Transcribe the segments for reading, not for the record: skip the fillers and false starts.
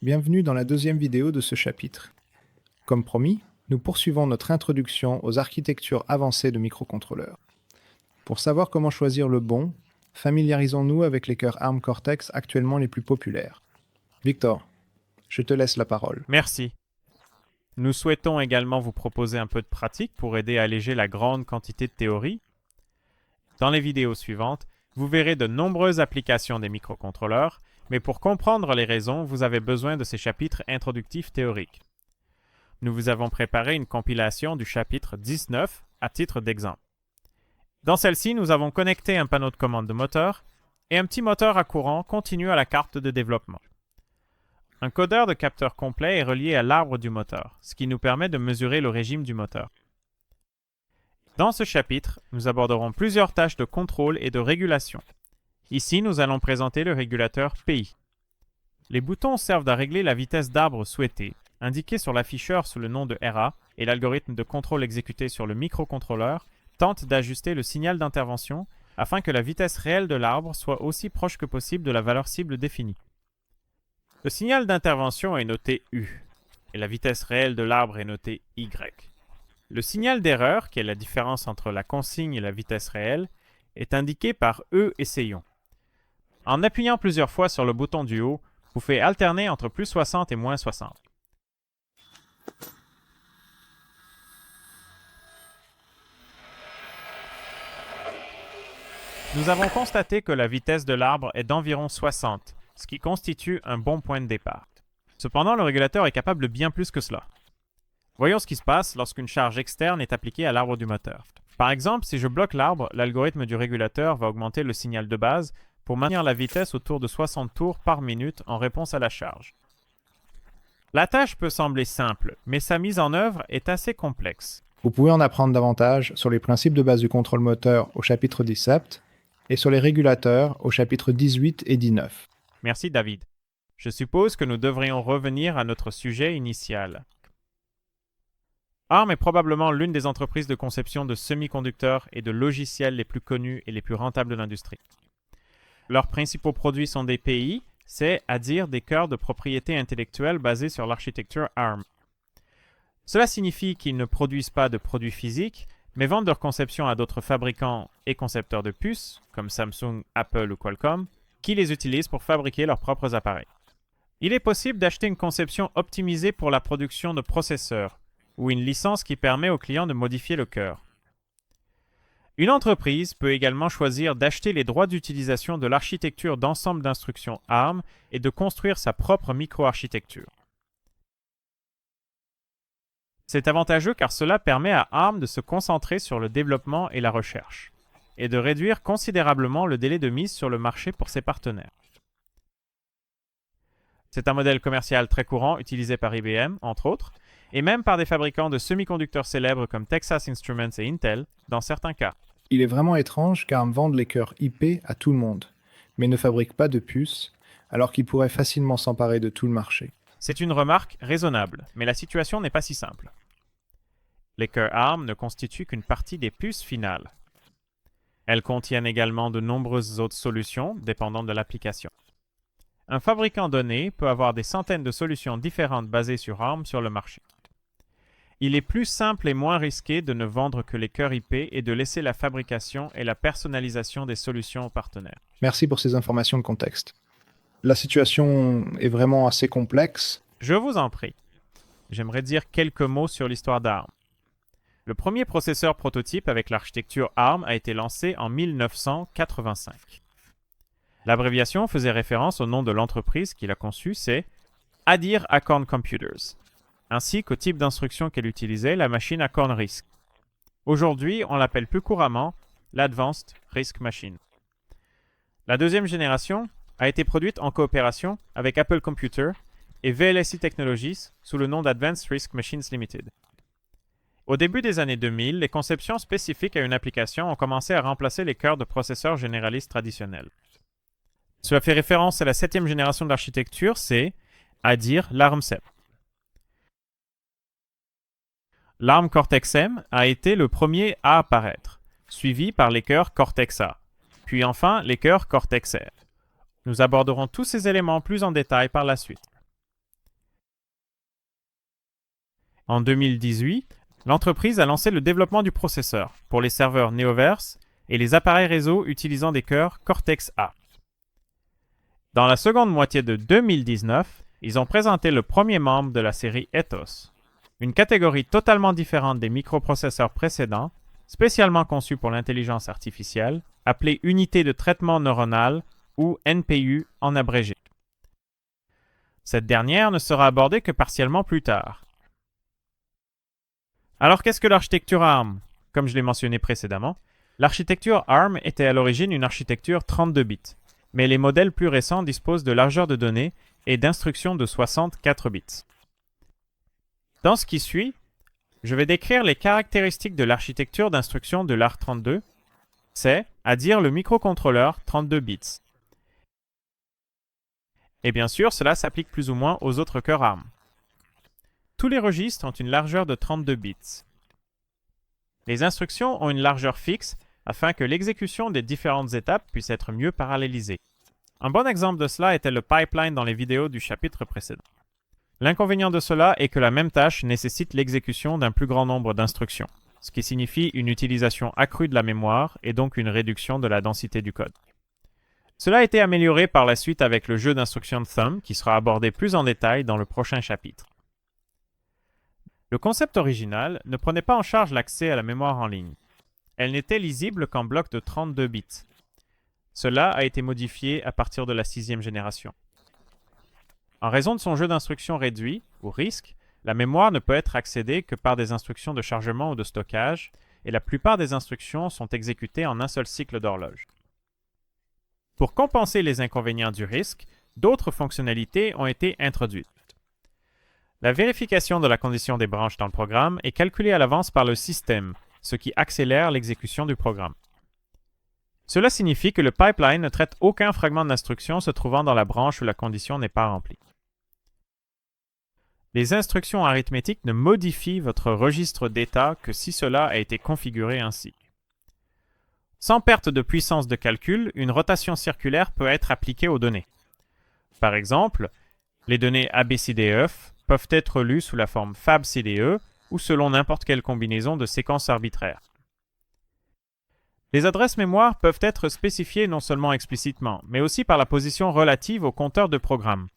bienvenue dans la deuxième vidéo de ce chapitre. Comme promis, nous poursuivons notre introduction aux architectures avancées de microcontrôleurs. Pour savoir comment choisir le bon, familiarisons-nous avec les cœurs ARM Cortex actuellement les plus populaires. Victor, je te laisse la parole. Merci. Nous souhaitons également vous proposer un peu de pratique pour aider à alléger la grande quantité de théorie. Dans les vidéos suivantes, vous verrez de nombreuses applications des microcontrôleurs, mais pour comprendre les raisons, vous avez besoin de ces chapitres introductifs théoriques. Nous vous avons préparé une compilation du chapitre 19 à titre d'exemple. Dans celle-ci, nous avons connecté un panneau de commande de moteur et un petit moteur à courant continu à la carte de développement. Un codeur de capteur complet est relié à l'arbre du moteur, ce qui nous permet de mesurer le régime du moteur. Dans ce chapitre, nous aborderons plusieurs tâches de contrôle et de régulation. Ici, nous allons présenter le régulateur PI. Les boutons servent à régler la vitesse d'arbre souhaitée, indiquée sur l'afficheur sous le nom de RA, et l'algorithme de contrôle exécuté sur le microcontrôleur tente d'ajuster le signal d'intervention afin que la vitesse réelle de l'arbre soit aussi proche que possible de la valeur cible définie. Le signal d'intervention est noté U, et la vitesse réelle de l'arbre est notée Y. Le signal d'erreur, qui est la différence entre la consigne et la vitesse réelle, est indiqué par E essayons. En appuyant plusieurs fois sur le bouton du haut, vous pouvez alterner entre plus 60 et moins 60. Nous avons constaté que la vitesse de l'arbre est d'environ 60, ce qui constitue un bon point de départ. Cependant, le régulateur est capable de bien plus que cela. Voyons ce qui se passe lorsqu'une charge externe est appliquée à l'arbre du moteur. Par exemple, si je bloque l'arbre, l'algorithme du régulateur va augmenter le signal de base pour maintenir la vitesse autour de 60 tours par minute en réponse à la charge. La tâche peut sembler simple, mais sa mise en œuvre est assez complexe. Vous pouvez en apprendre davantage sur les principes de base du contrôle moteur au chapitre 17 et sur les régulateurs au chapitre 18 et 19. Merci David. Je suppose que nous devrions revenir à notre sujet initial. ARM est probablement l'une des entreprises de conception de semi-conducteurs et de logiciels les plus connues et les plus rentables de l'industrie. Leurs principaux produits sont des PI, c'est-à-dire des cœurs de propriété intellectuelle basés sur l'architecture ARM. Cela signifie qu'ils ne produisent pas de produits physiques, mais vendent leur conception à d'autres fabricants et concepteurs de puces, comme Samsung, Apple ou Qualcomm, qui les utilisent pour fabriquer leurs propres appareils. Il est possible d'acheter une conception optimisée pour la production de processeurs, ou une licence qui permet au client de modifier le cœur. Une entreprise peut également choisir d'acheter les droits d'utilisation de l'architecture d'ensemble d'instructions ARM et de construire sa propre microarchitecture. C'est avantageux car cela permet à ARM de se concentrer sur le développement et la recherche, et de réduire considérablement le délai de mise sur le marché pour ses partenaires. C'est un modèle commercial très courant utilisé par IBM, entre autres, et même par des fabricants de semi-conducteurs célèbres comme Texas Instruments et Intel, dans certains cas. Il est vraiment étrange qu'ARM vende les cœurs IP à tout le monde, mais ne fabrique pas de puces, alors qu'il pourrait facilement s'emparer de tout le marché. C'est une remarque raisonnable, mais la situation n'est pas si simple. Les cœurs ARM ne constituent qu'une partie des puces finales. Elles contiennent également de nombreuses autres solutions dépendant de l'application. Un fabricant donné peut avoir des centaines de solutions différentes basées sur ARM sur le marché. Il est plus simple et moins risqué de ne vendre que les cœurs IP et de laisser la fabrication et la personnalisation des solutions aux partenaires. Merci pour ces informations de contexte. La situation est vraiment assez complexe. Je vous en prie. J'aimerais dire quelques mots sur l'histoire d'ARM. Le premier processeur prototype avec l'architecture ARM a été lancé en 1985. L'abréviation faisait référence au nom de l'entreprise qui l'a conçu, c'est Adair Acorn Computers, ainsi qu'au type d'instruction qu'elle utilisait, la machine Acorn RISC. Aujourd'hui, on l'appelle plus couramment l'Advanced RISC Machine. La deuxième génération a été produite en coopération avec Apple Computer et VLSI Technologies sous le nom d'Advanced RISC Machines Limited. Au début des années 2000, les conceptions spécifiques à une application ont commencé à remplacer les cœurs de processeurs généralistes traditionnels. Cela fait référence à la 7e génération de l'architecture, c'est, à dire, l'ARM7. L'ARM Cortex-M a été le premier à apparaître, suivi par les cœurs Cortex-A, puis enfin les cœurs Cortex-R. Nous aborderons tous ces éléments plus en détail par la suite. En 2018, l'entreprise a lancé le développement du processeur pour les serveurs Neoverse et les appareils réseau utilisant des cœurs Cortex-A. Dans la seconde moitié de 2019, ils ont présenté le premier membre de la série Ethos, une catégorie totalement différente des microprocesseurs précédents, spécialement conçus pour l'intelligence artificielle, appelée unité de traitement neuronal ou NPU en abrégé. Cette dernière ne sera abordée que partiellement plus tard. Alors qu'est-ce que l'architecture ARM? Comme je l'ai mentionné précédemment, l'architecture ARM était à l'origine une architecture 32 bits, mais les modèles plus récents disposent de largeur de données et d'instructions de 64 bits. Dans ce qui suit, je vais décrire les caractéristiques de l'architecture d'instruction de l'ARM32, c'est, à dire, le microcontrôleur 32 bits. Et bien sûr, cela s'applique plus ou moins aux autres cœurs ARM. Tous les registres ont une largeur de 32 bits. Les instructions ont une largeur fixe afin que l'exécution des différentes étapes puisse être mieux parallélisée. Un bon exemple de cela était le pipeline dans les vidéos du chapitre précédent. L'inconvénient de cela est que la même tâche nécessite l'exécution d'un plus grand nombre d'instructions, ce qui signifie une utilisation accrue de la mémoire et donc une réduction de la densité du code. Cela a été amélioré par la suite avec le jeu d'instructions Thumb qui sera abordé plus en détail dans le prochain chapitre. Le concept original ne prenait pas en charge l'accès à la mémoire en ligne. Elle n'était lisible qu'en blocs de 32 bits. Cela a été modifié à partir de la 6e génération. En raison de son jeu d'instructions réduit, ou RISC, la mémoire ne peut être accédée que par des instructions de chargement ou de stockage, et la plupart des instructions sont exécutées en un seul cycle d'horloge. Pour compenser les inconvénients du RISC, d'autres fonctionnalités ont été introduites. La vérification de la condition des branches dans le programme est calculée à l'avance par le système, ce qui accélère l'exécution du programme. Cela signifie que le pipeline ne traite aucun fragment d'instruction se trouvant dans la branche où la condition n'est pas remplie. Les instructions arithmétiques ne modifient votre registre d'état que si cela a été configuré ainsi. Sans perte de puissance de calcul, une rotation circulaire peut être appliquée aux données. Par exemple, les données ABCDEF peuvent être lues sous la forme FABCDE ou selon n'importe quelle combinaison de séquences arbitraires. Les adresses mémoire peuvent être spécifiées non seulement explicitement, mais aussi par la position relative au compteur de programme.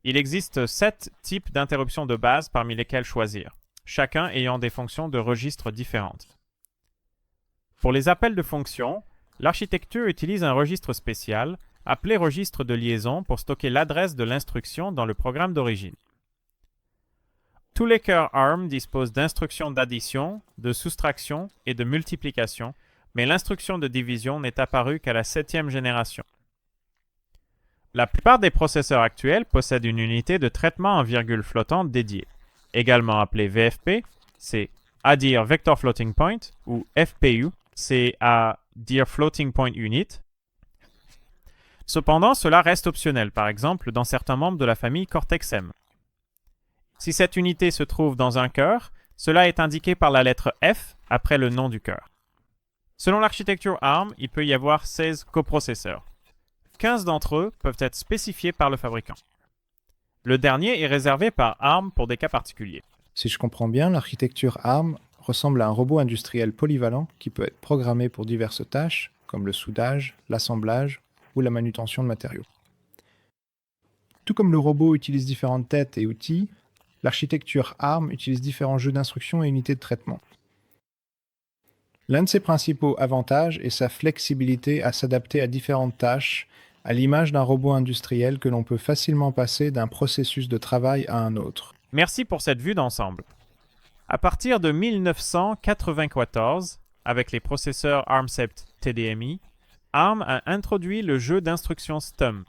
Il existe 7 types d'interruptions de base parmi lesquelles choisir, chacun ayant des fonctions de registre différentes. Pour les appels de fonctions, l'architecture utilise un registre spécial, appelé registre de liaison, pour stocker l'adresse de l'instruction dans le programme d'origine. Tous les cœurs ARM disposent d'instructions d'addition, de soustraction et de multiplication, mais l'instruction de division n'est apparue qu'à la 7e génération. La plupart des processeurs actuels possèdent une unité de traitement en virgule flottante dédiée, également appelée VFP, c'est à dire Vector Floating Point, ou FPU, c'est à dire Floating Point Unit. Cependant, cela reste optionnel, par exemple dans certains membres de la famille Cortex-M. Si cette unité se trouve dans un cœur, cela est indiqué par la lettre F après le nom du cœur. Selon l'architecture ARM, il peut y avoir 16 coprocesseurs. 15 d'entre eux peuvent être spécifiés par le fabricant. Le dernier est réservé par ARM pour des cas particuliers. Si je comprends bien, l'architecture ARM ressemble à un robot industriel polyvalent qui peut être programmé pour diverses tâches, comme le soudage, l'assemblage ou la manutention de matériaux. Tout comme le robot utilise différentes têtes et outils, l'architecture ARM utilise différents jeux d'instructions et unités de traitement. L'un de ses principaux avantages est sa flexibilité à s'adapter à différentes tâches, à l'image d'un robot industriel que l'on peut facilement passer d'un processus de travail à un autre. Merci pour cette vue d'ensemble. À partir de 1994, avec les processeurs ARMSEPT TDMI, ARM a introduit le jeu d'instructions STUMP.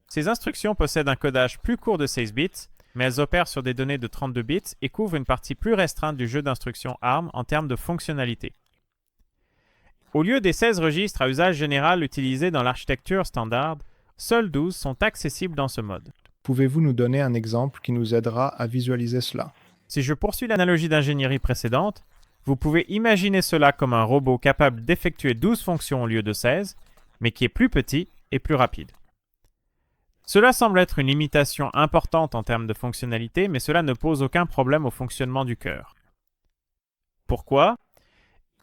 Ces instructions possèdent un codage plus court de 16 bits, mais elles opèrent sur des données de 32 bits et couvrent une partie plus restreinte du jeu d'instructions ARM en termes de fonctionnalité. Au lieu des 16 registres à usage général utilisés dans l'architecture standard, seuls 12 sont accessibles dans ce mode. Pouvez-vous nous donner un exemple qui nous aidera à visualiser cela? Si je poursuis l'analogie d'ingénierie précédente, vous pouvez imaginer cela comme un robot capable d'effectuer 12 fonctions au lieu de 16, mais qui est plus petit et plus rapide. Cela semble être une limitation importante en termes de fonctionnalité, mais cela ne pose aucun problème au fonctionnement du cœur. Pourquoi?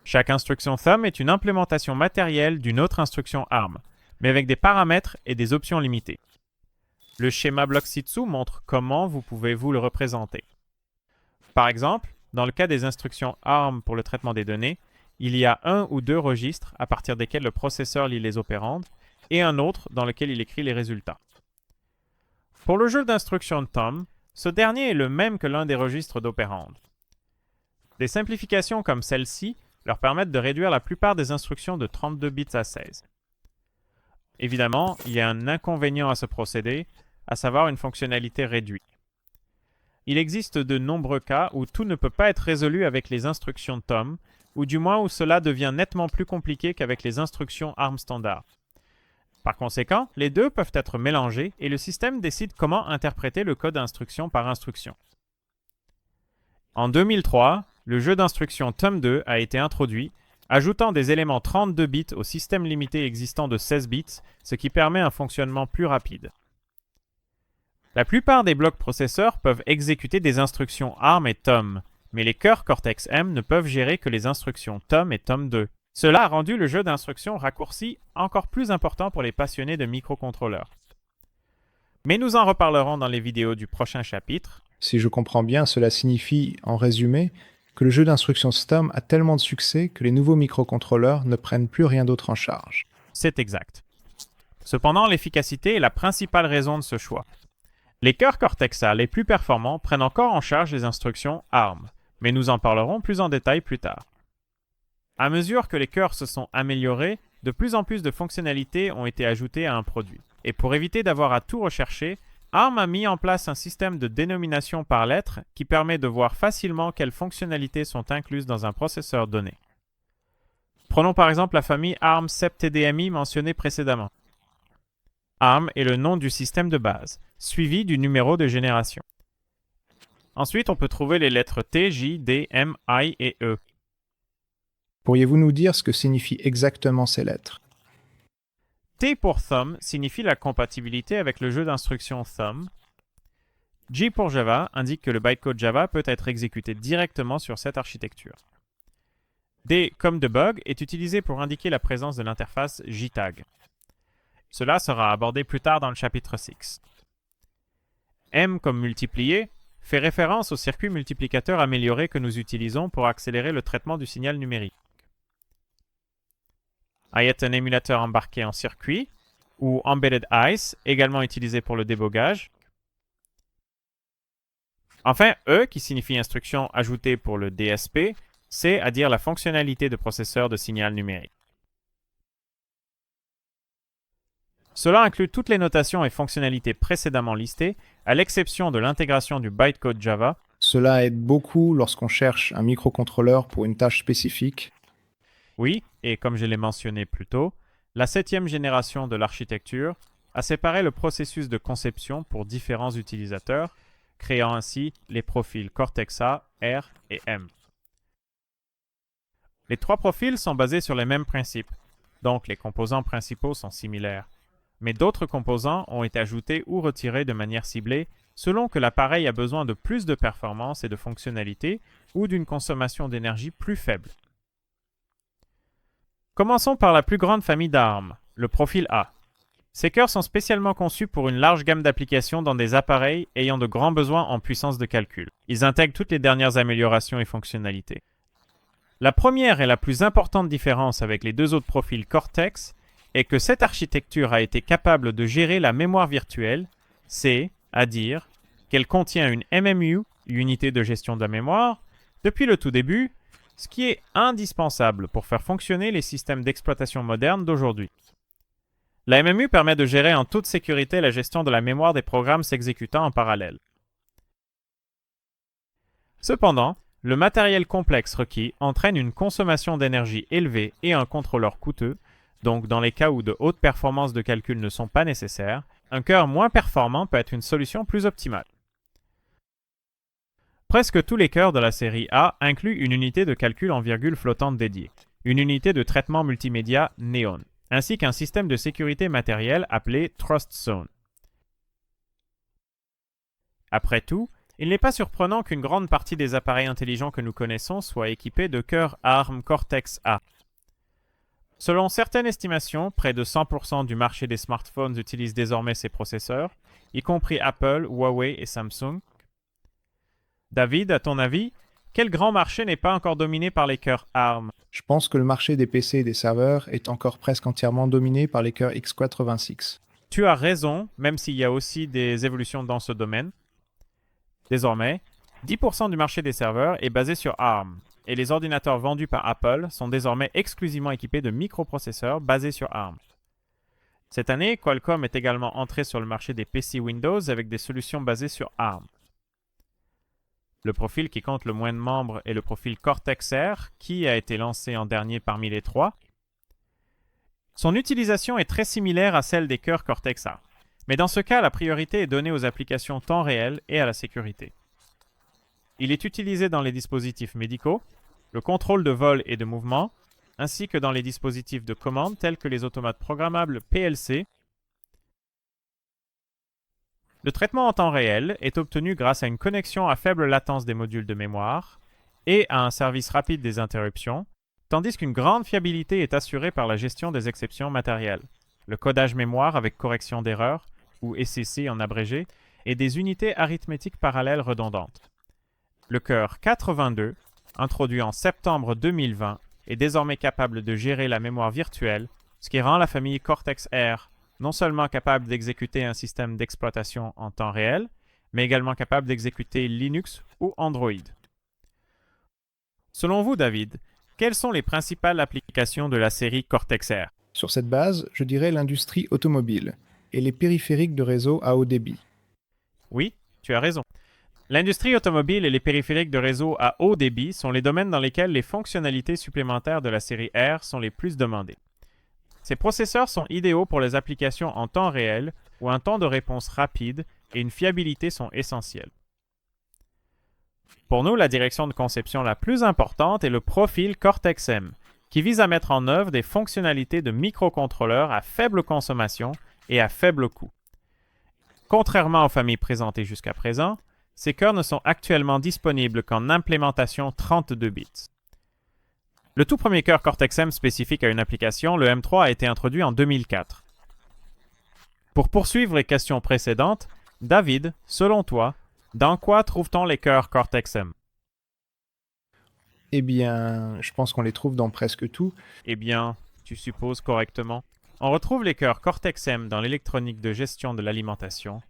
Chaque instruction thumb est une implémentation matérielle d'une autre instruction ARM, mais avec des paramètres et des options limitées. Le schéma bloc ci-dessous montre comment vous pouvez vous le représenter. Par exemple, dans le cas des instructions ARM pour le traitement des données, il y a un ou deux registres à partir desquels le processeur lit les opérandes et un autre dans lequel il écrit les résultats. Pour le jeu d'instructions thumb, ce dernier est le même que l'un des registres d'opérandes. Des simplifications comme celle-ci leur permettent de réduire la plupart des instructions de 32 bits à 16. Évidemment, il y a un inconvénient à ce procédé, à savoir une fonctionnalité réduite. Il existe de nombreux cas où tout ne peut pas être résolu avec les instructions thumb, ou du moins où cela devient nettement plus compliqué qu'avec les instructions ARM standard. Par conséquent, les deux peuvent être mélangés et le système décide comment interpréter le code d'instruction par instruction. En 2003, le jeu d'instructions Thumb 2 a été introduit, ajoutant des éléments 32 bits au système limité existant de 16 bits, ce qui permet un fonctionnement plus rapide. La plupart des blocs processeurs peuvent exécuter des instructions ARM et Thumb, mais les cœurs Cortex-M ne peuvent gérer que les instructions Thumb et Thumb 2. Cela a rendu le jeu d'instructions raccourci encore plus important pour les passionnés de microcontrôleurs. Mais nous en reparlerons dans les vidéos du prochain chapitre. Si je comprends bien, cela signifie, en résumé, que le jeu d'instructions thumb a tellement de succès que les nouveaux microcontrôleurs ne prennent plus rien d'autre en charge. C'est exact. Cependant, l'efficacité est la principale raison de ce choix. Les cœurs Cortex-A les plus performants prennent encore en charge les instructions ARM, mais nous en parlerons plus en détail plus tard. À mesure que les cœurs se sont améliorés, de plus en plus de fonctionnalités ont été ajoutées à un produit. Et pour éviter d'avoir à tout rechercher, ARM a mis en place un système de dénomination par lettre qui permet de voir facilement quelles fonctionnalités sont incluses dans un processeur donné. Prenons par exemple la famille ARM SEP-TDMI mentionnée précédemment. ARM est le nom du système de base, suivi du numéro de génération. Ensuite, on peut trouver les lettres T, J, D, M, I et E. Pourriez-vous nous dire ce que signifient exactement ces lettres? T pour Thumb signifie la compatibilité avec le jeu d'instructions Thumb. J pour Java indique que le bytecode Java peut être exécuté directement sur cette architecture. D comme debug est utilisé pour indiquer la présence de l'interface JTAG. Cela sera abordé plus tard dans le chapitre 6. M comme multiplier fait référence au circuit multiplicateur amélioré que nous utilisons pour accélérer le traitement du signal numérique. I est un émulateur embarqué en circuit, ou Embedded ICE, également utilisé pour le débogage. Enfin, E, qui signifie instruction ajoutée pour le DSP, c'est à dire la fonctionnalité de processeur de signal numérique. Cela inclut toutes les notations et fonctionnalités précédemment listées, à l'exception de l'intégration du bytecode Java. Cela aide beaucoup lorsqu'on cherche un microcontrôleur pour une tâche spécifique. Oui, et comme je l'ai mentionné plus tôt, la 7e génération de l'architecture a séparé le processus de conception pour différents utilisateurs, créant ainsi les profils Cortex-A, R et M. Les trois profils sont basés sur les mêmes principes, donc les composants principaux sont similaires. Mais d'autres composants ont été ajoutés ou retirés de manière ciblée selon que l'appareil a besoin de plus de performance et de fonctionnalité ou d'une consommation d'énergie plus faible. Commençons par la plus grande famille d'ARM, le profil A. Ces cœurs sont spécialement conçus pour une large gamme d'applications dans des appareils ayant de grands besoins en puissance de calcul. Ils intègrent toutes les dernières améliorations et fonctionnalités. La première et la plus importante différence avec les deux autres profils Cortex est que cette architecture a été capable de gérer la mémoire virtuelle, c'est-à-dire qu'elle contient une MMU, unité de gestion de la mémoire, depuis le tout début, ce qui est indispensable pour faire fonctionner les systèmes d'exploitation modernes d'aujourd'hui. La MMU permet de gérer en toute sécurité la gestion de la mémoire des programmes s'exécutant en parallèle. Cependant, le matériel complexe requis entraîne une consommation d'énergie élevée et un contrôleur coûteux, donc dans les cas où de hautes performances de calcul ne sont pas nécessaires, un cœur moins performant peut être une solution plus optimale. Presque tous les cœurs de la série A incluent une unité de calcul en virgule flottante dédiée, une unité de traitement multimédia Neon, ainsi qu'un système de sécurité matérielle appelé Trust Zone. Après tout, il n'est pas surprenant qu'une grande partie des appareils intelligents que nous connaissons soient équipés de cœurs ARM Cortex-A. Selon certaines estimations, près de 100% du marché des smartphones utilise désormais ces processeurs, y compris Apple, Huawei et Samsung. David, à ton avis, quel grand marché n'est pas encore dominé par les cœurs ARM? Je pense que le marché des PC et des serveurs est encore presque entièrement dominé par les cœurs x86. Tu as raison, même s'il y a aussi des évolutions dans ce domaine. Désormais, 10% du marché des serveurs est basé sur ARM, et les ordinateurs vendus par Apple sont désormais exclusivement équipés de microprocesseurs basés sur ARM. Cette année, Qualcomm est également entré sur le marché des PC Windows avec des solutions basées sur ARM. Le profil qui compte le moins de membres est le profil Cortex-R, qui a été lancé en dernier parmi les trois. Son utilisation est très similaire à celle des cœurs Cortex-A, mais dans ce cas, la priorité est donnée aux applications temps réel et à la sécurité. Il est utilisé dans les dispositifs médicaux, le contrôle de vol et de mouvement, ainsi que dans les dispositifs de commande tels que les automates programmables PLC. Le traitement en temps réel est obtenu grâce à une connexion à faible latence des modules de mémoire et à un service rapide des interruptions, tandis qu'une grande fiabilité est assurée par la gestion des exceptions matérielles, le codage mémoire avec correction d'erreurs, ou SCC en abrégé, et des unités arithmétiques parallèles redondantes. Le cœur 422, introduit en septembre 2020, est désormais capable de gérer la mémoire virtuelle, ce qui rend la famille Cortex-R non seulement capable d'exécuter un système d'exploitation en temps réel, mais également capable d'exécuter Linux ou Android. Selon vous, David, quelles sont les principales applications de la série Cortex-R? Sur cette base, je dirais l'industrie automobile et les périphériques de réseau à haut débit. Oui, tu as raison. L'industrie automobile et les périphériques de réseau à haut débit sont les domaines dans lesquels les fonctionnalités supplémentaires de la série R sont les plus demandées. Ces processeurs sont idéaux pour les applications en temps réel où un temps de réponse rapide et une fiabilité sont essentiels. Pour nous, la direction de conception la plus importante est le profil Cortex-M, qui vise à mettre en œuvre des fonctionnalités de microcontrôleurs à faible consommation et à faible coût. Contrairement aux familles présentées jusqu'à présent, ces cœurs ne sont actuellement disponibles qu'en implémentation 32 bits. Le tout premier cœur Cortex-M spécifique à une application, le M3, a été introduit en 2004. Pour poursuivre les questions précédentes, David, selon toi, dans quoi trouve-t-on les cœurs Cortex-M? Eh bien, je pense qu'on les trouve dans presque tout. Eh bien, tu supposes correctement. On retrouve les cœurs Cortex-M dans l'électronique de gestion de l'alimentation,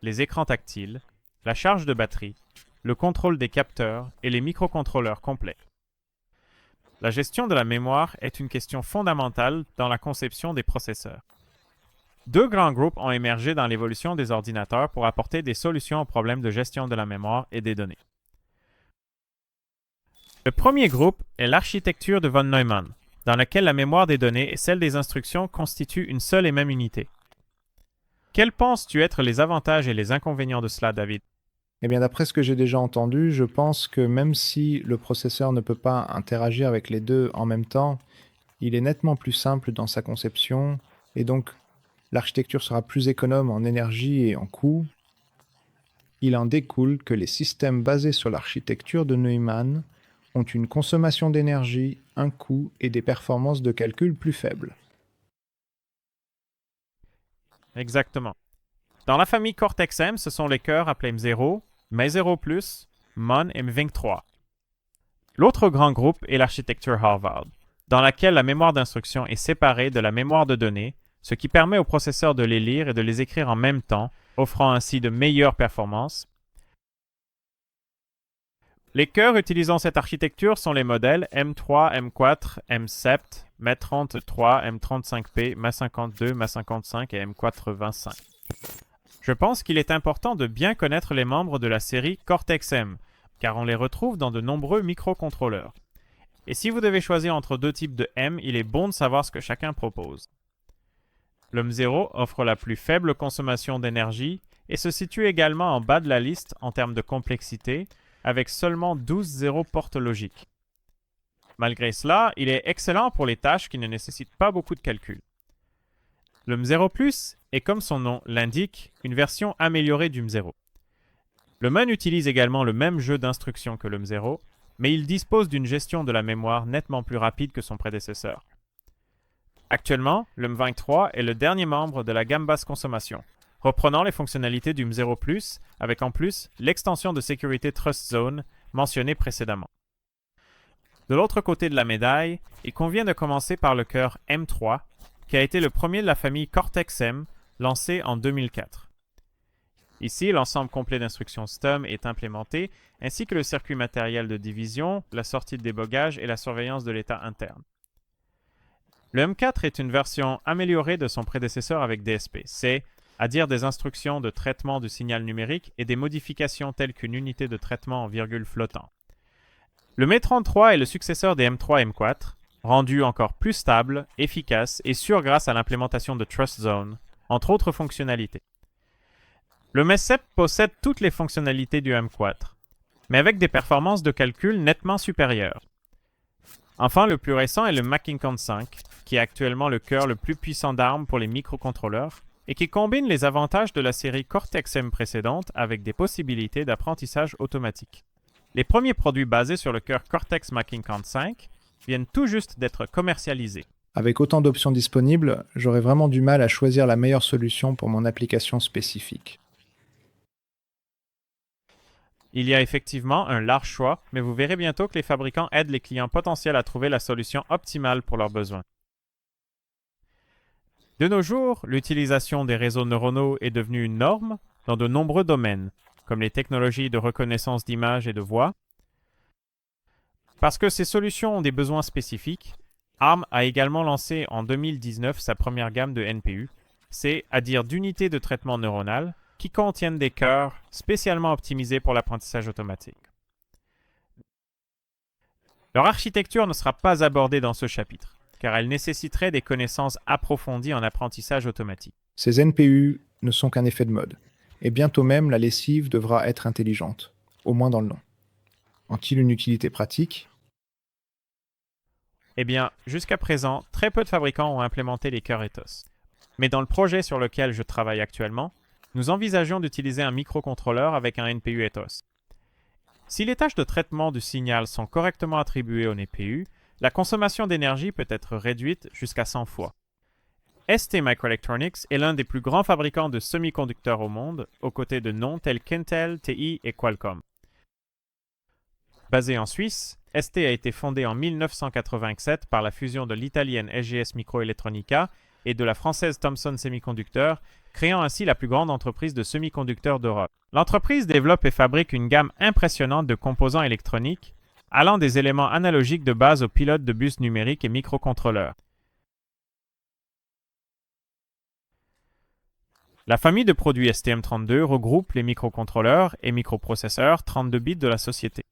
les écrans tactiles, la charge de batterie, le contrôle des capteurs et les microcontrôleurs complets. La gestion de la mémoire est une question fondamentale dans la conception des processeurs. Deux grands groupes ont émergé dans l'évolution des ordinateurs pour apporter des solutions aux problèmes de gestion de la mémoire et des données. Le premier groupe est l'architecture de von Neumann, dans laquelle la mémoire des données et celle des instructions constituent une seule et même unité. Quels penses-tu être les avantages et les inconvénients de cela, David? Eh bien, d'après ce que j'ai déjà entendu, je pense que même si le processeur ne peut pas interagir avec les deux en même temps, il est nettement plus simple dans sa conception, et donc l'architecture sera plus économe en énergie et en coût. Il en découle que les systèmes basés sur l'architecture de Neumann ont une consommation d'énergie, un coût et des performances de calcul plus faibles. Exactement. Dans la famille Cortex-M, ce sont les cœurs appelés M0, M0+, Mon et M23. L'autre grand groupe est l'architecture Harvard, dans laquelle la mémoire d'instruction est séparée de la mémoire de données, ce qui permet au processeur de les lire et de les écrire en même temps, offrant ainsi de meilleures performances. Les cœurs utilisant cette architecture sont les modèles M3, M4, M7, M33, M35P, M52, M55 et M85. Je pense qu'il est important de bien connaître les membres de la série Cortex-M, car on les retrouve dans de nombreux microcontrôleurs. Et si vous devez choisir entre deux types de M, il est bon de savoir ce que chacun propose. Le M0 offre la plus faible consommation d'énergie et se situe également en bas de la liste en termes de complexité, avec seulement 12 zéros portes logiques. Malgré cela, il est excellent pour les tâches qui ne nécessitent pas beaucoup de calcul. Le M0+, est comme son nom l'indique, une version améliorée du M0. Le MEN utilise également le même jeu d'instructions que le M0, mais il dispose d'une gestion de la mémoire nettement plus rapide que son prédécesseur. Actuellement, le M23 est le dernier membre de la gamme basse consommation, reprenant les fonctionnalités du M0+, avec en plus l'extension de sécurité Trust Zone mentionnée précédemment. De l'autre côté de la médaille, il convient de commencer par le cœur M3, qui a été le premier de la famille Cortex-M, lancé en 2004. Ici, l'ensemble complet d'instructions STUM est implémenté, ainsi que le circuit matériel de division, la sortie de débogage et la surveillance de l'état interne. Le M4 est une version améliorée de son prédécesseur avec DSP, c'est à dire des instructions de traitement du signal numérique et des modifications telles qu'une unité de traitement en virgule flottant. Le M33 est le successeur des M3 et M4, rendu encore plus stable, efficace et sûr grâce à l'implémentation de Trust Zone, entre autres fonctionnalités. Le MES7 possède toutes les fonctionnalités du M4, mais avec des performances de calcul nettement supérieures. Enfin, le plus récent est le Mackinnon 5, qui est actuellement le cœur le plus puissant d'ARM pour les microcontrôleurs et qui combine les avantages de la série Cortex-M précédente avec des possibilités d'apprentissage automatique. Les premiers produits basés sur le cœur Cortex Mackinnon 5 viennent tout juste d'être commercialisés. Avec autant d'options disponibles, j'aurais vraiment du mal à choisir la meilleure solution pour mon application spécifique. Il y a effectivement un large choix, mais vous verrez bientôt que les fabricants aident les clients potentiels à trouver la solution optimale pour leurs besoins. De nos jours, l'utilisation des réseaux neuronaux est devenue une norme dans de nombreux domaines, comme les technologies de reconnaissance d'images et de voix. Parce que ces solutions ont des besoins spécifiques, ARM a également lancé en 2019 sa première gamme de NPU, c'est-à-dire d'unités de traitement neuronal, qui contiennent des cœurs spécialement optimisés pour l'apprentissage automatique. Leur architecture ne sera pas abordée dans ce chapitre, car elle nécessiterait des connaissances approfondies en apprentissage automatique. Ces NPU ne sont qu'un effet de mode, et bientôt même la lessive devra être intelligente, au moins dans le nom. Ont-ils une utilité pratique ? Eh bien, jusqu'à présent, très peu de fabricants ont implémenté les cœurs Ethos. Mais dans le projet sur lequel je travaille actuellement, nous envisageons d'utiliser un microcontrôleur avec un NPU Ethos. Si les tâches de traitement du signal sont correctement attribuées au NPU, la consommation d'énergie peut être réduite jusqu'à 100 fois. ST Microelectronics est l'un des plus grands fabricants de semi-conducteurs au monde, aux côtés de noms tels qu'Intel, TI et Qualcomm. Basé en Suisse, ST a été fondé en 1987 par la fusion de l'italienne SGS Microelettronica et de la française Thomson Semiconductor, créant ainsi la plus grande entreprise de semi-conducteurs d'Europe. L'entreprise développe et fabrique une gamme impressionnante de composants électroniques, allant des éléments analogiques de base aux pilotes de bus numériques et microcontrôleurs. La famille de produits STM32 regroupe les microcontrôleurs et microprocesseurs 32 bits de la société.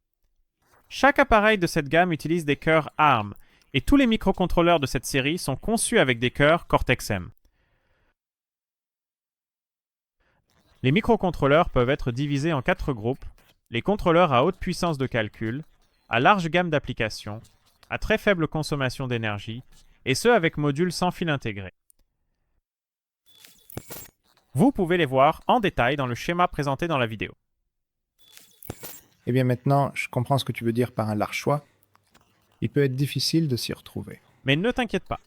Chaque appareil de cette gamme utilise des cœurs ARM, et tous les microcontrôleurs de cette série sont conçus avec des cœurs Cortex-M. Les microcontrôleurs peuvent être divisés en 4 groupes, les contrôleurs à haute puissance de calcul, à large gamme d'applications, à très faible consommation d'énergie, et ceux avec modules sans fil intégré. Vous pouvez les voir en détail dans le schéma présenté dans la vidéo. Eh bien maintenant, je comprends ce que tu veux dire par un large choix. Il peut être difficile de s'y retrouver. Mais ne t'inquiète pas.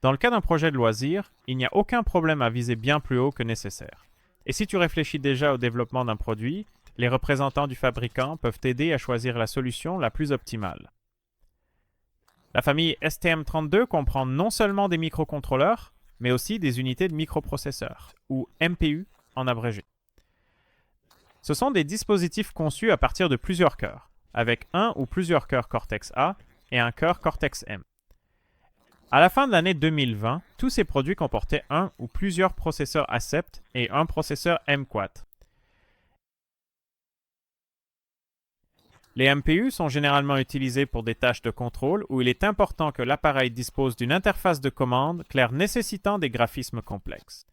Dans le cas d'un projet de loisir, il n'y a aucun problème à viser bien plus haut que nécessaire. Et si tu réfléchis déjà au développement d'un produit, les représentants du fabricant peuvent t'aider à choisir la solution la plus optimale. La famille STM32 comprend non seulement des microcontrôleurs, mais aussi des unités de microprocesseurs, ou MPU en abrégé. Ce sont des dispositifs conçus à partir de plusieurs cœurs, avec un ou plusieurs cœurs Cortex-A et un cœur Cortex-M. À la fin de l'année 2020, tous ces produits comportaient un ou plusieurs processeurs ACEPT et un processeur M-Quad. Les MPU sont généralement utilisés pour des tâches de contrôle où il est important que l'appareil dispose d'une interface de commande claire nécessitant des graphismes complexes.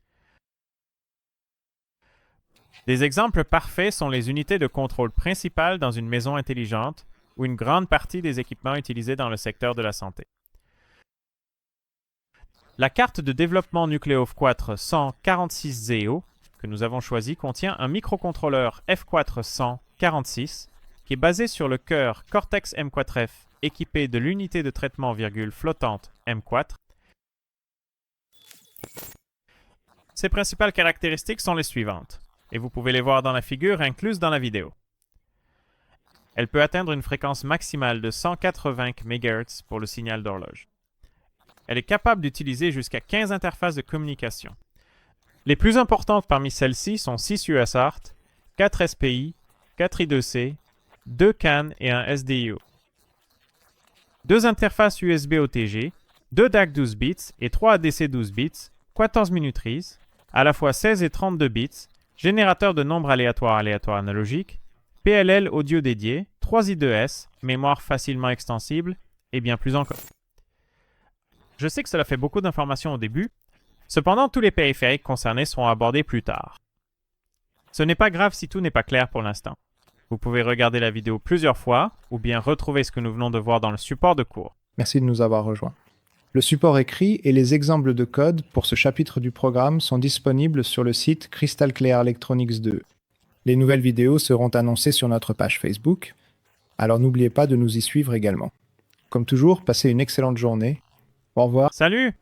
Des exemples parfaits sont les unités de contrôle principales dans une maison intelligente ou une grande partie des équipements utilisés dans le secteur de la santé. La carte de développement Nucleof 4 146ZEO, que nous avons choisi contient un microcontrôleur F446 qui est basé sur le cœur Cortex M4F équipé de l'unité de traitement virgule flottante M4. Ses principales caractéristiques sont les suivantes, et vous pouvez les voir dans la figure incluse dans la vidéo. Elle peut atteindre une fréquence maximale de 180 MHz pour le signal d'horloge. Elle est capable d'utiliser jusqu'à 15 interfaces de communication. Les plus importantes parmi celles-ci sont 6 USART, 4 SPI, 4 I2C, 2 CAN et un SDIO. 2 interfaces USB OTG, 2 DAC 12 bits et 3 ADC 12 bits, 14 minuteries, à la fois 16 et 32 bits, générateur de nombres aléatoires analogiques, PLL audio dédié, 3 I2S, mémoire facilement extensible et bien plus encore. Je sais que cela fait beaucoup d'informations au début, cependant tous les périphériques concernés seront abordés plus tard. Ce n'est pas grave si tout n'est pas clair pour l'instant. Vous pouvez regarder la vidéo plusieurs fois ou bien retrouver ce que nous venons de voir dans le support de cours. Merci de nous avoir rejoints. Le support écrit et les exemples de code pour ce chapitre du programme sont disponibles sur le site Crystal Clear Electronics 2. Les nouvelles vidéos seront annoncées sur notre page Facebook, alors n'oubliez pas de nous y suivre également. Comme toujours, passez une excellente journée. Au revoir. Salut!